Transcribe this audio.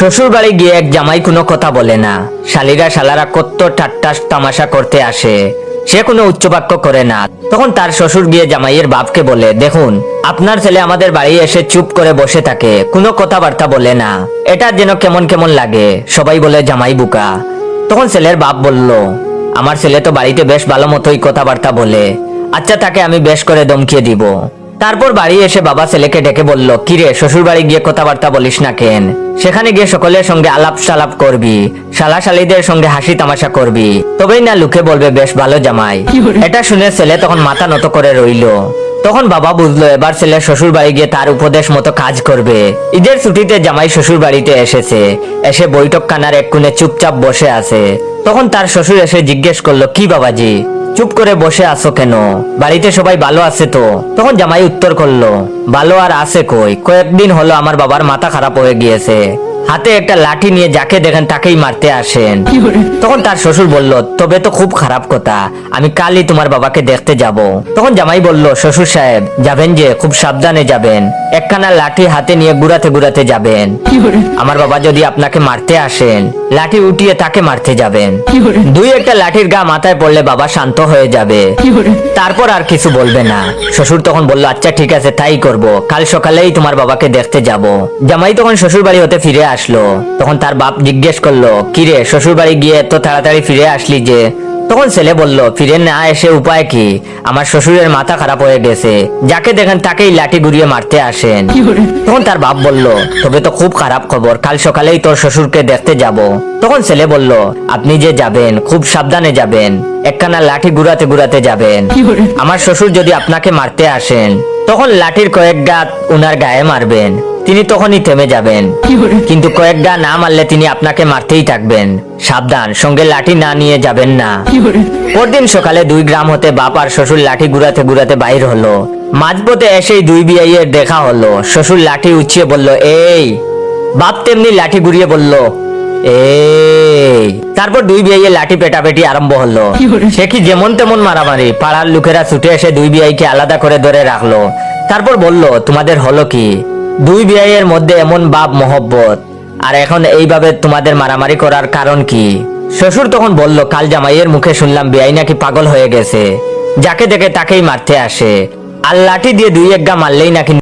শ্বশুর বাড়ি গিয়ে এক জামাই কোনো কথা বলে না। শালিরা শালারা কত ঠাট্টা তামাশা করতে আসে, সে কোনো উচ্চবাক্য করে না। তখন তার শ্বশুর গিয়ে জামাইয়ের বাপকে বলে, দেখুন আপনার ছেলে আমাদের বাড়ি এসে চুপ করে বসে থাকে, কোনো কথাবার্তা বলে না, এটা যেন কেমন কেমন লাগে। সবাই বলে জামাই বুকা। তখন ছেলের বাপ বলল, আমার ছেলে তো বাড়িতে বেশ ভালো মতোই কথাবার্তা বলে, আচ্ছা তাকে আমি বেশ করে দমকিয়ে দিব। তারপর বাড়ি এসে বাবা ছেলেকে ডেকে বলল, কিরে শ্বশুর বাড়ি গিয়ে কথাবার্তা বলিস না কেন? সেখানে গিয়ে সকলের সঙ্গে আলাপ সালাপ করবি, শালা শালিদের সঙ্গে হাসি তামাশা করবি, তবেই না লোকে বলবে বেশ ভালো জামাই। এটা শুনে ছেলে তখন মাথা নত করে রইল। তখন বাবা বুঝলো এবার ছেলে শ্বশুর বাড়ি গিয়ে তার উপদেশ মতো কাজ করবে। ঈদের ছুটিতে জামাই শ্বশুর বাড়িতে এসেছে, এসে বৈঠক খানার এক কোণে চুপচাপ বসে আছে। তখন তার শ্বশুর এসে জিজ্ঞেস করলো, কি বাবাজি চুপ করে বসে আছো কেন? বাড়িতে সবাই ভালো আছে তো? তখন জামাই উত্তর করলো, ভালো আর আছে কই, কয়েকদিন হলো আমার বাবার মাথা খারাপ হয়ে গিয়েছে, হাতে একটা লাঠি নিয়ে যাকে দেখেন তাকেই মারতে আসেন। তখন তার শ্বশুর বলল, তবে তো খুব খারাপ কথা, আমি কালই তোমার বাবাকে দেখতে যাব। তখন জামাই বলল, শ্বশুর সাহেব যাবেন যে খুব সাবধানে যাবেন, একখানা লাঠি হাতে নিয়ে ঘুরাতে ঘুরাতে যাবেন। আমার বাবা যদি আপনাকে মারতে আসেন, লাঠি উঠিয়ে তাকে মারতে যাবেন। দুই একটা লাঠির গা মাথায় পড়লে বাবা শান্ত হয়ে যাবে, তারপর আর কিছু বলবে না। শ্বশুর তখন বলল, আচ্ছা ঠিক আছে তাই করব, কাল সকালেই তোমার বাবাকে দেখতে যাব। জামাই তখন শ্বশুর বাড়ি হতে ফিরে আসলো। তখন তার বাপ জিজ্ঞেস করলো, কিরে শ্বশুর বাড়ি গিয়ে এত তাড়াতাড়ি ফিরে আসলি যে? তখন ছেলে বলল, ফিরে না এসে উপায় কি, আমার শ্বশুরের মাথা খারাপ হয়ে গেছে, যাকে দেখেন তাকেই লাঠি ঘুরিয়ে মারতে আসেন। তখন তার বাপ বলল, তবে তো খুব খারাপ খবর, কাল সকালেই তোর শ্বশুরকে দেখতে যাব। তখন ছেলে বলল, আপনি যে যাবেন খুব সাবধানে যাবেন, একখানা লাঠি ঘুরাতে ঘুরাতে যাবেন। আমার শ্বশুর যদি আপনাকে মারতে আসেন, তখন লাঠির কয়েক গাত উনার গায়ে মারবেন, তিনি তখনই থেমে যাবেন, কিন্তু কয়েক গা না মারলে তিনি আপনাকে মারতেই থাকবেন। সাবধান, সঙ্গে লাঠি না নিয়ে যাবেন না। পরদিন সকালে 2 গ্রাম হতে বাপ আর শ্বশুর লাঠি ঘুরাতে ঘুরাতে বাইর হলো। মাঝপথে এসেই 2 বিয়াইয়ের দেখা হলো। শ্বশুর লাঠি উঠিয়ে বলল, এই। বাপ তেমনি লাঠি ঘুরিয়ে বলল, এই। তারপর 2 বিয়াইয়ের লাঠি পেটাপেটি আরম্ভ হলো। সে কি যেমন তেমন মারামারি। পাড়ার লোকেরা ছুটে এসে 2 বিয়াইকে আলাদা করে ধরে রাখলো। তারপর বলল, তোমাদের হলো কি? 2 বিয়াইয়ের মধ্যে এমন বাপ মহব্বত, আর এখন এইভাবে তোমাদের মারামারি করার কারণ কি? শ্বশুর তখন বলল, কাল জামাইয়ের মুখে শুনলাম বিয়াই নাকি পাগল হয়ে গেছে, যাকে দেখে তাকেই মারতে আসে, আর লাঠি দিয়ে 2-1 গা মারলেই নাকি